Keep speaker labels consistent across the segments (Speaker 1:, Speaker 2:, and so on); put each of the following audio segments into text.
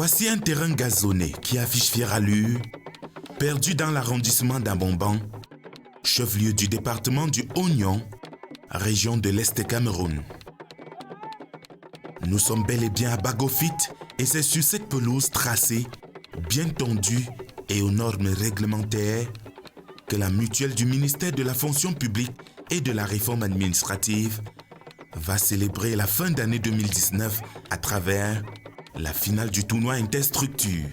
Speaker 1: Voici un terrain gazonné qui affiche fière allure, perdu dans l'arrondissement d'Abomban, chef-lieu du département du Oignon, région de l'Est Cameroun. Nous sommes bel et bien à Bagofit et c'est sur cette pelouse tracée, bien tendue et aux normes réglementaires que la mutuelle du ministère de la fonction publique et de la réforme administrative va célébrer la fin d'année 2019 à travers la finale du tournoi interstructure.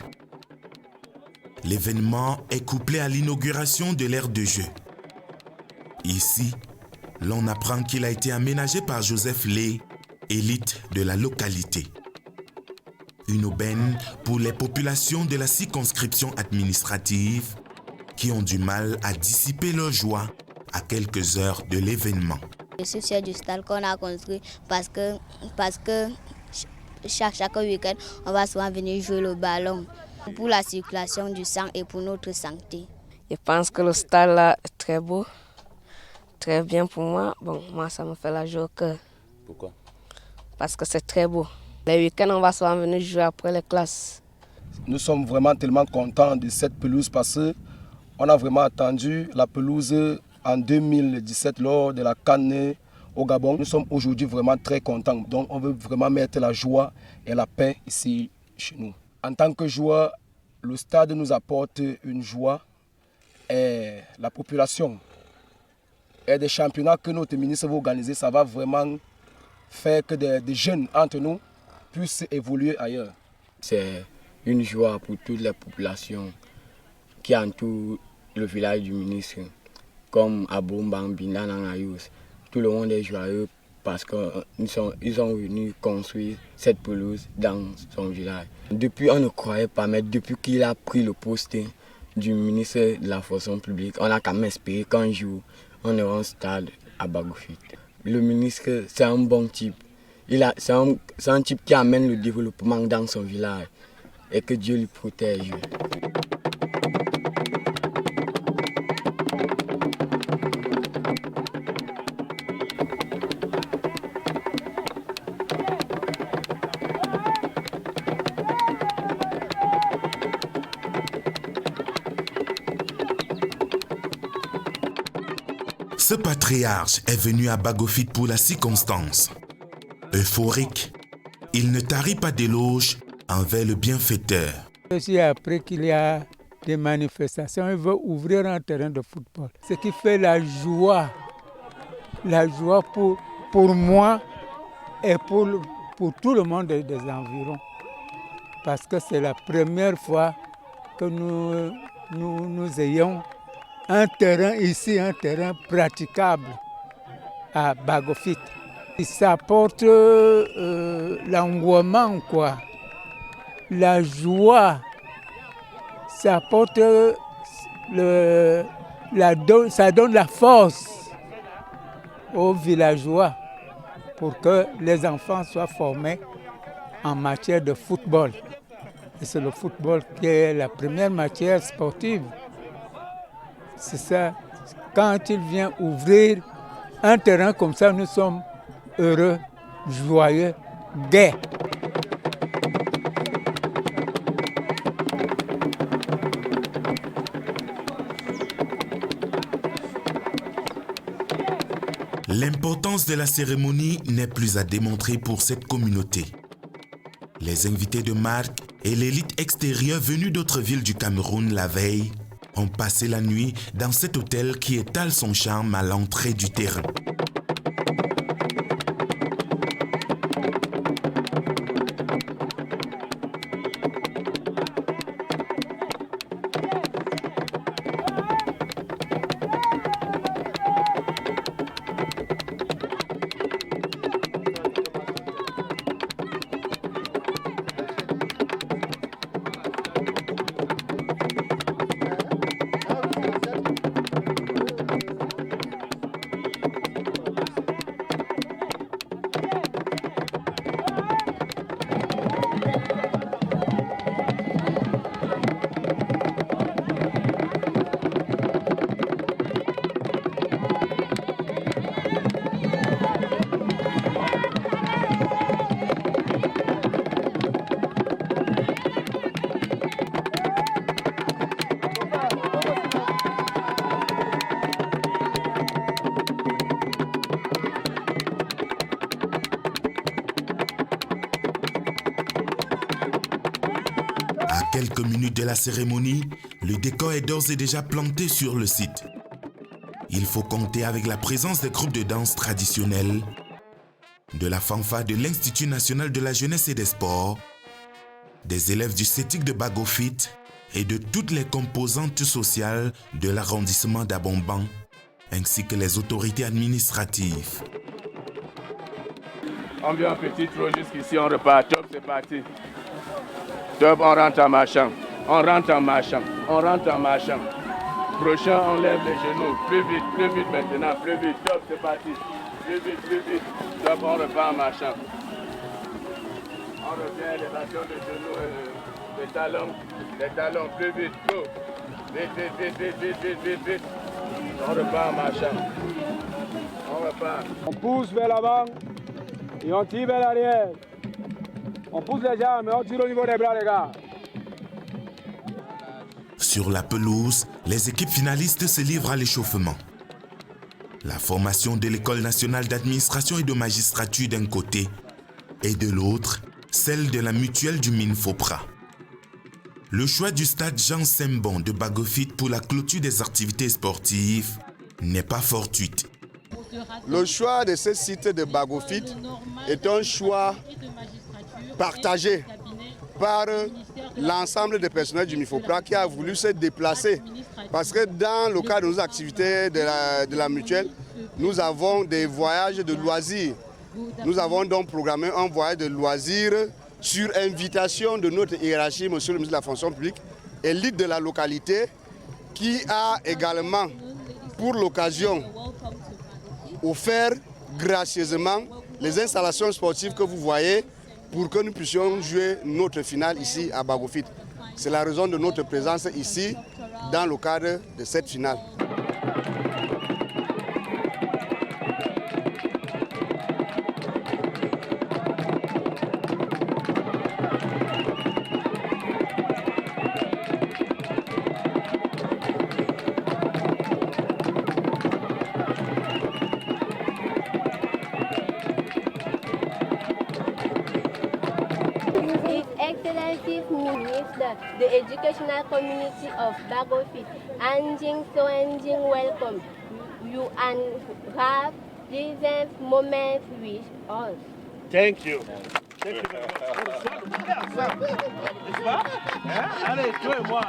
Speaker 1: L'événement est couplé à l'inauguration de l'aire de jeu. Ici, l'on apprend qu'il a été aménagé par Joseph Lé, élite de la localité. Une aubaine pour les populations de la circonscription administrative qui ont du mal à dissiper leur joie à quelques heures de l'événement.
Speaker 2: Je suis fier du stade qu'on a construit parce que chaque week-end, on va souvent venir jouer le ballon pour la circulation du sang et pour notre santé.
Speaker 3: Je pense que le stade là est très beau, très bien pour moi. Bon, moi ça me fait la joie au cœur.
Speaker 4: Pourquoi?
Speaker 3: Parce que c'est très beau. Les week-ends, on va souvent venir jouer après les classes.
Speaker 5: Nous sommes vraiment tellement contents de cette pelouse parce qu'on a vraiment attendu la pelouse en 2017 lors de la CAN au Gabon. Nous sommes aujourd'hui vraiment très contents. Donc on veut vraiment mettre la joie et la paix ici chez nous. En tant que joueur, le stade nous apporte une joie et la population et des championnats que notre ministre va organiser, ça va vraiment faire que des jeunes entre nous puissent évoluer ailleurs.
Speaker 6: C'est une joie pour toutes les populations qui entourent le village du ministre, comme Abomban, Bindan, Ayous. Tout le monde est joyeux parce qu'ils ont venu construire cette pelouse dans son village. Depuis, on ne croyait pas, mais depuis qu'il a pris le poste du ministre de la fonction publique, on a quand même espéré qu'un jour, on aura un stade à Bagofit. Le ministre, c'est un bon type. C'est un type qui amène le développement dans son village et que Dieu lui protège.
Speaker 1: Ce patriarche est venu à Bagofit pour la circonstance. Euphorique, il ne tarit pas d'éloges envers le bienfaiteur.
Speaker 7: J'ai appris qu'il y a des manifestations, il veut ouvrir un terrain de football. Ce qui fait la joie pour moi et pour tout le monde des environs. Parce que c'est la première fois que nous ayons un terrain ici, un terrain praticable à Bagofit. Ça apporte l'engouement, quoi, la joie. Ça apporte ça donne la force aux villageois pour que les enfants soient formés en matière de football. Et c'est le football qui est la première matière sportive. C'est ça. Quand il vient ouvrir un terrain comme ça, nous sommes heureux, joyeux, gais.
Speaker 1: L'importance de la cérémonie n'est plus à démontrer pour cette communauté. Les invités de marque et l'élite extérieure venue d'autres villes du Cameroun la veille ont passé la nuit dans cet hôtel qui étale son charme à l'entrée du terrain. quelques minutes de la cérémonie, le décor est d'ores et déjà planté sur le site. Il faut compter avec la présence des groupes de danse traditionnels, de la fanfare de l'Institut national de la jeunesse et des sports, des élèves du CETIC de Bagofit et de toutes les composantes sociales de l'arrondissement d'Abomban, ainsi que les autorités administratives.
Speaker 4: On vient un petit trot jusqu'ici, on repart. Top, c'est parti. Top, on rentre en marchant. On rentre en marchant. On rentre en marchant. Prochain, on lève les genoux. Plus vite maintenant, plus vite. Top, c'est parti. Plus vite. Top, on repart en marchant. On revient, élévation de genoux, les talons, plus vite. Go. Vite. On repart en marchant. On repart.
Speaker 8: On pousse vers l'avant et on tire vers l'arrière. On pousse les jambes et on tire au niveau des bras, les gars.
Speaker 1: Sur la pelouse, les équipes finalistes se livrent à l'échauffement. La formation de l'École nationale d'administration et de magistrature d'un côté et de l'autre, celle de la mutuelle du MINFOPRA. Le choix du stade Jean Sembon de Bagofit pour la clôture des activités sportives n'est pas fortuite.
Speaker 9: Le choix de ce site de Bagofit est un choix partagé par l'ensemble des personnels du MINFOPRA qui a voulu se déplacer. Parce que dans le cadre de nos activités de la mutuelle, nous avons des voyages de loisirs. Nous avons donc programmé un voyage de loisirs sur invitation de notre hiérarchie, monsieur le ministre de la fonction publique, élite de la localité, qui a également, pour l'occasion, offert gracieusement les installations sportives que vous voyez pour que nous puissions jouer notre finale ici à Bagofit. C'est la raison de notre présence ici dans le cadre de cette finale.
Speaker 10: Excellencies Minister, the educational community of Bagofit, Anjing Soenjing, welcome you and have pleasant moments with us.
Speaker 4: Thank you. Allez, toi et moi.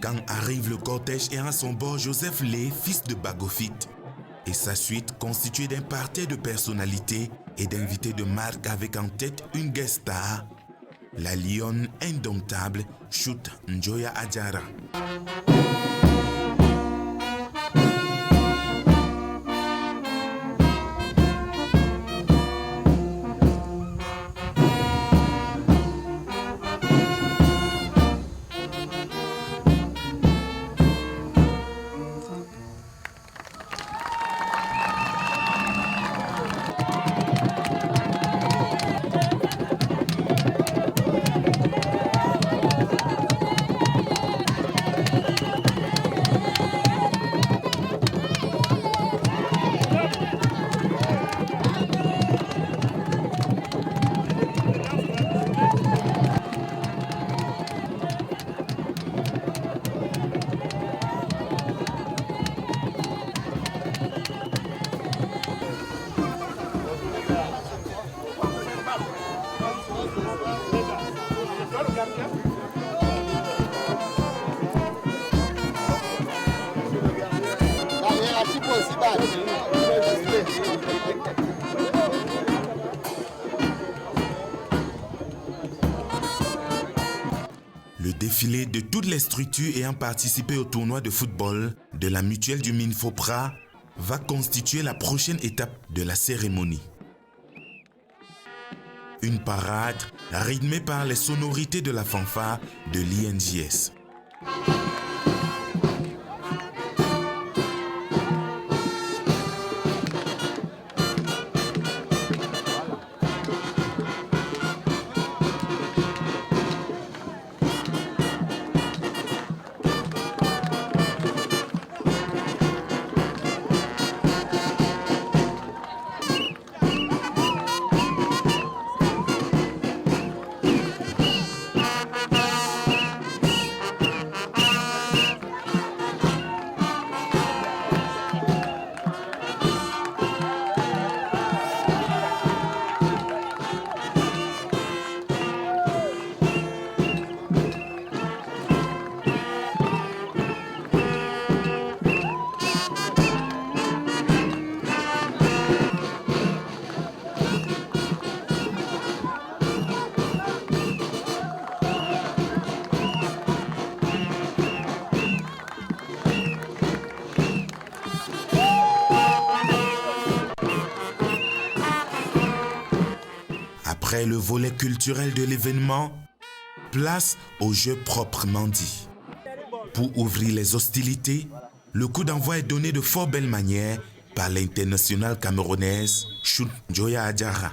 Speaker 1: Quand arrive le cortège et à son bord Joseph Lé, fils de Bagofit, et sa suite constituée d'un parterre de personnalités et d'invités de marque avec en tête une guest star, la lionne indomptable Chut Njoya Adjara. Le défilé de toutes les structures ayant participé au tournoi de football de la mutuelle du MINFOPRA va constituer la prochaine étape de la cérémonie. Une parade rythmée par les sonorités de la fanfare de l'INJS. Après le volet culturel de l'événement, place aux jeux proprement dit. Pour ouvrir les hostilités, le coup d'envoi est donné de fort belle manière par l'internationale camerounaise Choun Joya Adjara.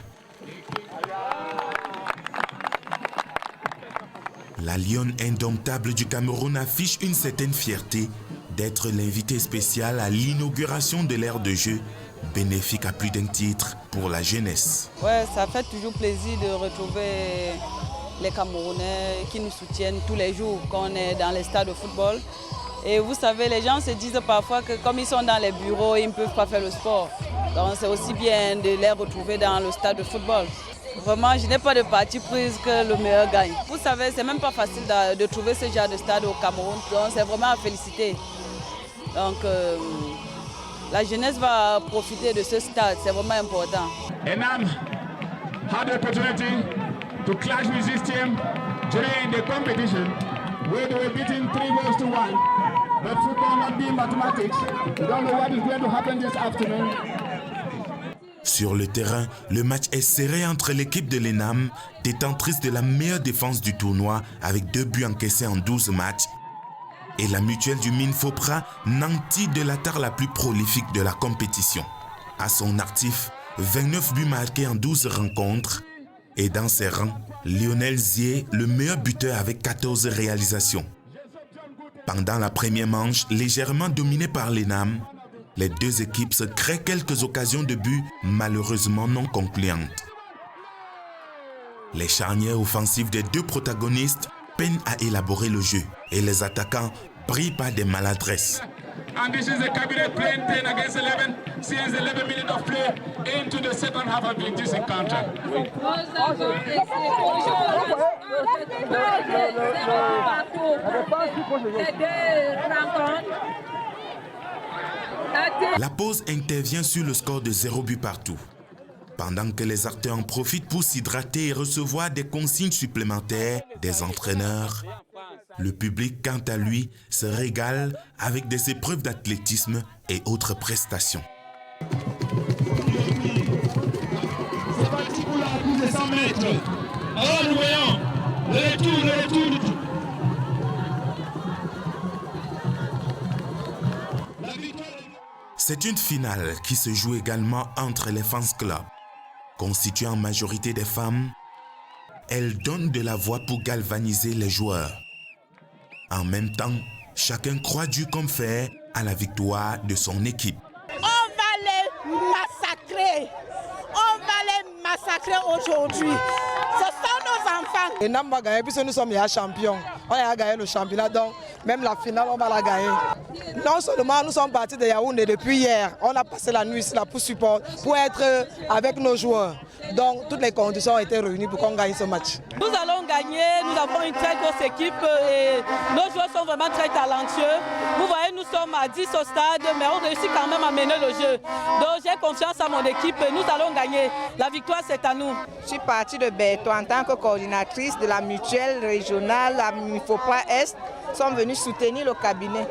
Speaker 1: La lionne indomptable du Cameroun affiche une certaine fierté d'être l'invité spécial à l'inauguration de l'aire de jeu, bénéfique à plus d'un titre pour la jeunesse.
Speaker 11: Ouais, ça fait toujours plaisir de retrouver les Camerounais qui nous soutiennent tous les jours quand on est dans les stades de football. Et vous savez, les gens se disent parfois que comme ils sont dans les bureaux, ils ne peuvent pas faire le sport. Donc c'est aussi bien de les retrouver dans le stade de football. Vraiment, je n'ai pas de parti prise que le meilleur gagne. Vous savez, c'est même pas facile de trouver ce genre de stade au Cameroun. Donc c'est vraiment à féliciter. Donc la jeunesse va profiter de ce stade, c'est vraiment important.
Speaker 12: Enam had the opportunity to clash with this team during the competition where they were beating 3-1. But football not being mathematics, we don't know what is going to happen this afternoon.
Speaker 1: Sur le terrain, le match est serré entre l'équipe de l'ENAM, détentrice de la meilleure défense du tournoi avec 2 buts encaissés en 12 matchs, et la mutuelle du Minfopra, nantie de l'attaque la plus prolifique de la compétition. À son actif, 29 buts marqués en 12 rencontres, et dans ses rangs, Lionel Zier, le meilleur buteur avec 14 réalisations. Pendant la première manche, légèrement dominée par l'ENAM, les deux équipes se créent quelques occasions de but malheureusement non concluantes. Les charnières offensives des deux protagonistes peinent à élaborer le jeu et les attaquants brillent par des maladresses.
Speaker 12: And this is the cabinet playing 10 against 11 since 11 minutes of play into the second half of this encounter.
Speaker 1: La pause intervient sur le score de 0 but partout. Pendant que les acteurs en profitent pour s'hydrater et recevoir des consignes supplémentaires des entraîneurs, le public, quant à lui, se régale avec des épreuves d'athlétisme et autres prestations.
Speaker 12: C'est parti pour la course de 100 mètres. Alors nous voyons le retour.
Speaker 1: C'est une finale qui se joue également entre les fans clubs. Constituée en majorité des femmes, elle donne de la voix pour galvaniser les joueurs. En même temps, chacun croit dur comme fer à la victoire de son équipe.
Speaker 13: On va les massacrer aujourd'hui. Ce sont nos enfants.
Speaker 14: Et Nam va gagner puisque nous sommes les champions. On a gagné le championnat, donc même la finale, on va la gagner. Non seulement nous sommes partis de Yaoundé depuis hier, on a passé la nuit ici là pour support, pour être avec nos joueurs. Donc toutes les conditions ont été réunies pour qu'on gagne ce match.
Speaker 11: Nous allons gagner, nous avons une très grosse équipe et nos joueurs sont vraiment très talentueux. Vous voyez, nous sommes à 10 au stade, mais on réussit quand même à mener le jeu. Donc j'ai confiance à mon équipe et nous allons gagner. La victoire, c'est à nous.
Speaker 15: Je suis partie de Berthaud en tant que coordinatrice de la mutuelle régionale, la Minfopra Est, sont venus soutenir le cabinet.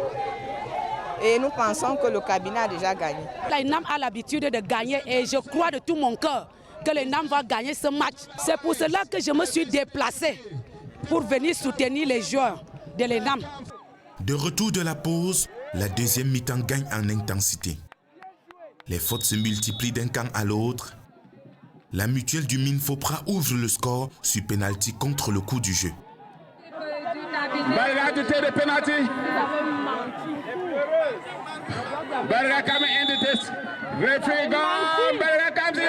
Speaker 15: Et nous pensons que le cabinet a déjà gagné.
Speaker 16: L'ENAM a l'habitude de gagner et je crois de tout mon cœur que l'ENAM va gagner ce match. C'est pour cela que je me suis déplacée pour venir soutenir les joueurs de l'ENAM.
Speaker 1: De retour de la pause, la deuxième mi-temps gagne en intensité. Les fautes se multiplient d'un camp à l'autre. La mutuelle du Minfopra ouvre le score sur pénalty contre le coup du jeu.
Speaker 12: Barra to take the penalty. Barra coming into this. Referee gone. Barra comes in.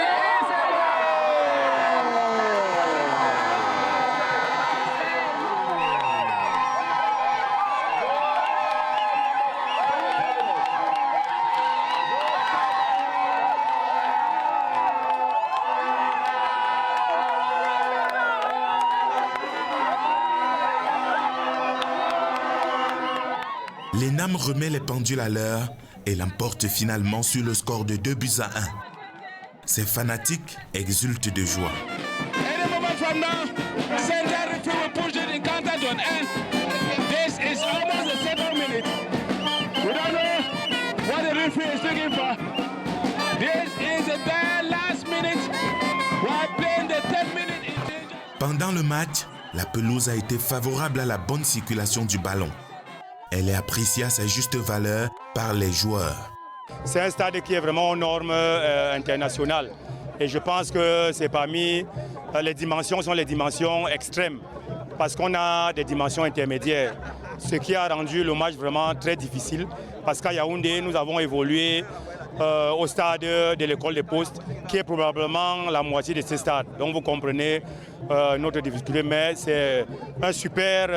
Speaker 1: L'ENAM remet les pendules à l'heure et l'emporte finalement sur le score de 2-1. Ses fanatiques exultent de joie.
Speaker 12: Any moment from now, center referee will push the encounter to an end. This is almost the 7th minute. We don't know what the referee is looking for. This is the very last minute while playing the 10th minute.
Speaker 1: Pendant le match, la pelouse a été favorable à la bonne circulation du ballon. Elle est appréciée à sa juste valeur par les joueurs.
Speaker 8: C'est un stade qui est vraiment aux normes internationales. Et je pense que c'est parmi les dimensions, sont les dimensions extrêmes. Parce qu'on a des dimensions intermédiaires. Ce qui a rendu le match vraiment très difficile. Parce qu'à Yaoundé, nous avons évolué au stade de l'école des postes, qui est probablement la moitié de ce stade. Donc vous comprenez notre difficulté, mais c'est un super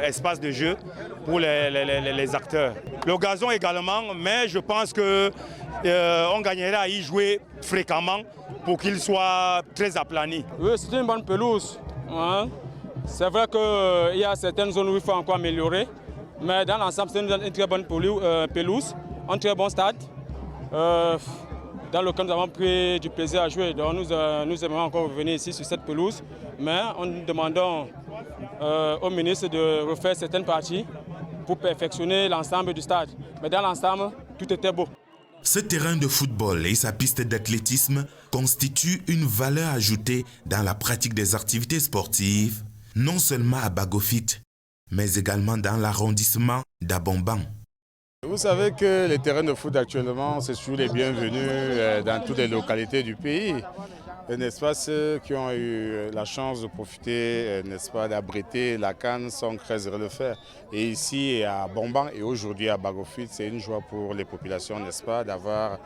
Speaker 8: espace de jeu pour les acteurs. Le gazon également, mais je pense qu'on gagnerait à y jouer fréquemment pour qu'il soit très aplani.
Speaker 17: Oui, c'est une bonne pelouse. Hein? C'est vrai qu'il y a certaines zones où il faut encore améliorer, mais dans l'ensemble, c'est une très bonne pelouse, un très bon stade. Dans lequel nous avons pris du plaisir à jouer. Donc nous aimerions encore revenir ici sur cette pelouse, mais nous demandons au ministre de refaire certaines parties pour perfectionner l'ensemble du stade. Mais dans l'ensemble, tout était beau.
Speaker 1: Ce terrain de football et sa piste d'athlétisme constituent une valeur ajoutée dans la pratique des activités sportives, non seulement à Bagofit, mais également dans l'arrondissement d'Abomban.
Speaker 18: Vous savez que les terrains de foot actuellement, c'est toujours les bienvenus dans toutes les localités du pays. N'est-ce pas, ceux qui ont eu la chance de profiter, n'est-ce pas, d'abriter la CAN sont très heureux de le faire. Et ici à Bomban et aujourd'hui à Bagofit, c'est une joie pour les populations, n'est-ce pas, d'avoir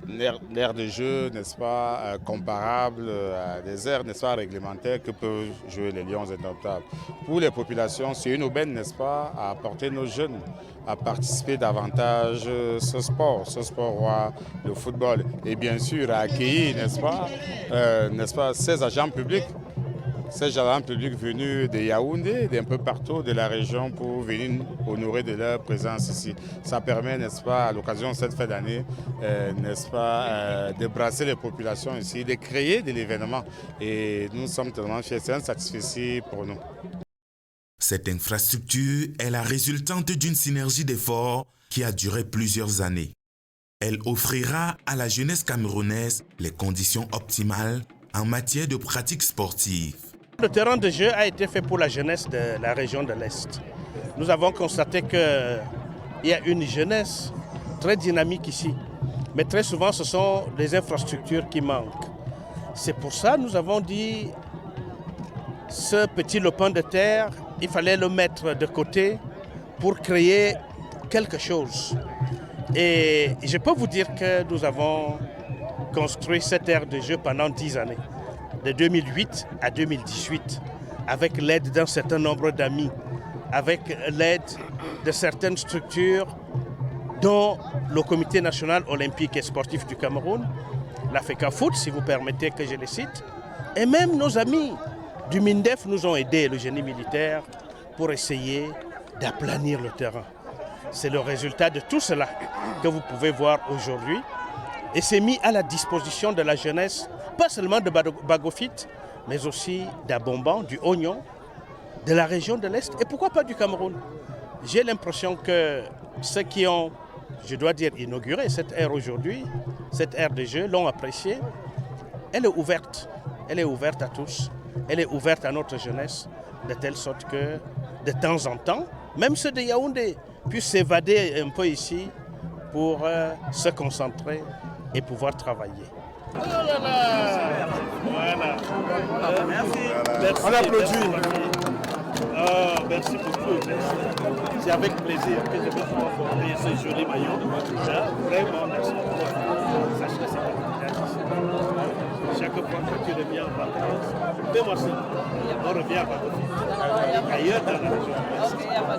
Speaker 18: l'aire de jeu, n'est-ce pas, comparable à des aires, n'est-ce pas, réglementaires que peuvent jouer les Lions indomptables. Pour les populations, c'est une aubaine, n'est-ce pas, à apporter nos jeunes à participer davantage à ce sport roi, le football. Et bien sûr à accueillir, n'est-ce pas, ces agents publics venus de Yaoundé, d'un peu partout de la région pour venir honorer de leur présence ici. Ça permet, n'est-ce pas, à l'occasion de cette fin d'année, n'est-ce pas, de brasser les populations ici, de créer de l'événement. Et nous sommes tellement fiers, c'est un satisfait pour nous.
Speaker 1: Cette infrastructure est la résultante d'une synergie d'efforts qui a duré plusieurs années. Elle offrira à la jeunesse camerounaise les conditions optimales en matière de pratiques sportives.
Speaker 19: Le terrain de jeu a été fait pour la jeunesse de la région de l'Est. Nous avons constaté qu'il y a une jeunesse très dynamique ici, mais très souvent ce sont les infrastructures qui manquent. C'est pour ça que nous avons dit ce petit lopin de terre, il fallait le mettre de côté pour créer quelque chose. Et je peux vous dire que nous avons construit cette aire de jeu pendant 10 années, de 2008 à 2018, avec l'aide d'un certain nombre d'amis, avec l'aide de certaines structures, dont le Comité national olympique et sportif du Cameroun, la FECAFOOT, si vous permettez que je les cite, et même nos amis du MINDEF nous ont aidés, le génie militaire, pour essayer d'aplanir le terrain. C'est le résultat de tout cela que vous pouvez voir aujourd'hui. Et c'est mis à la disposition de la jeunesse, pas seulement de Bagofit, mais aussi d'Abomban, du Oignon, de la région de l'Est, et pourquoi pas du Cameroun. J'ai l'impression que ceux qui ont, je dois dire, inauguré cette aire aujourd'hui, cette aire de jeu, l'ont appréciée. Elle est ouverte. Elle est ouverte à tous. Elle est ouverte à notre jeunesse, de telle sorte que, de temps en temps, même ceux de Yaoundé puissent s'évader un peu ici pour se concentrer et pouvoir travailler.
Speaker 8: Oh là là. Voilà. Merci. On applaudit. Oh, merci beaucoup. C'est avec plaisir que je vais pouvoir porter ce joli maillot. Vraiment, merci beaucoup. Sache que c'est chaque fois que tu reviens en vacances, fais-moi signe. On revient à Bagofit. Ailleurs dans la région.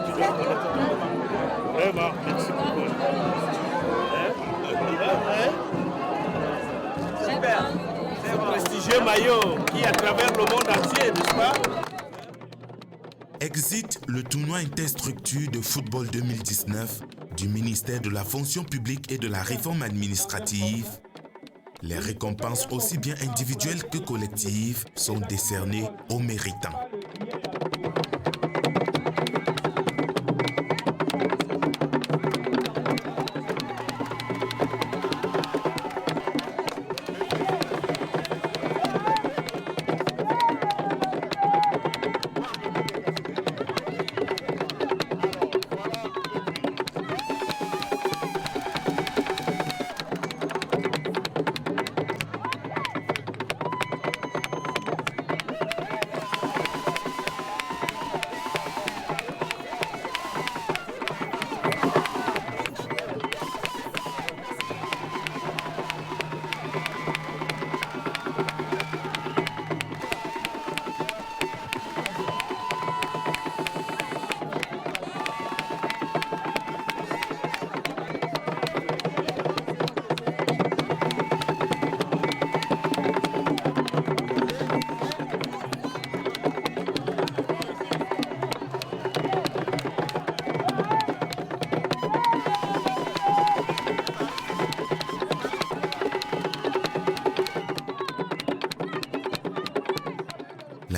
Speaker 8: Tu dois connaître tout le monde. Vraiment, merci beaucoup. Super. C'est un prestigieux maillot qui, à travers le monde entier, n'est-ce pas?
Speaker 1: Exit le tournoi interstructure de football 2019 du ministère de la fonction publique et de la réforme administrative. Les récompenses aussi bien individuelles que collectives sont décernées aux méritants.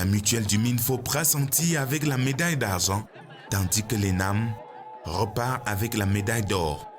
Speaker 1: La mutuelle du Minfo pressenti avec la médaille d'argent, tandis que l'ENAM repart avec la médaille d'or.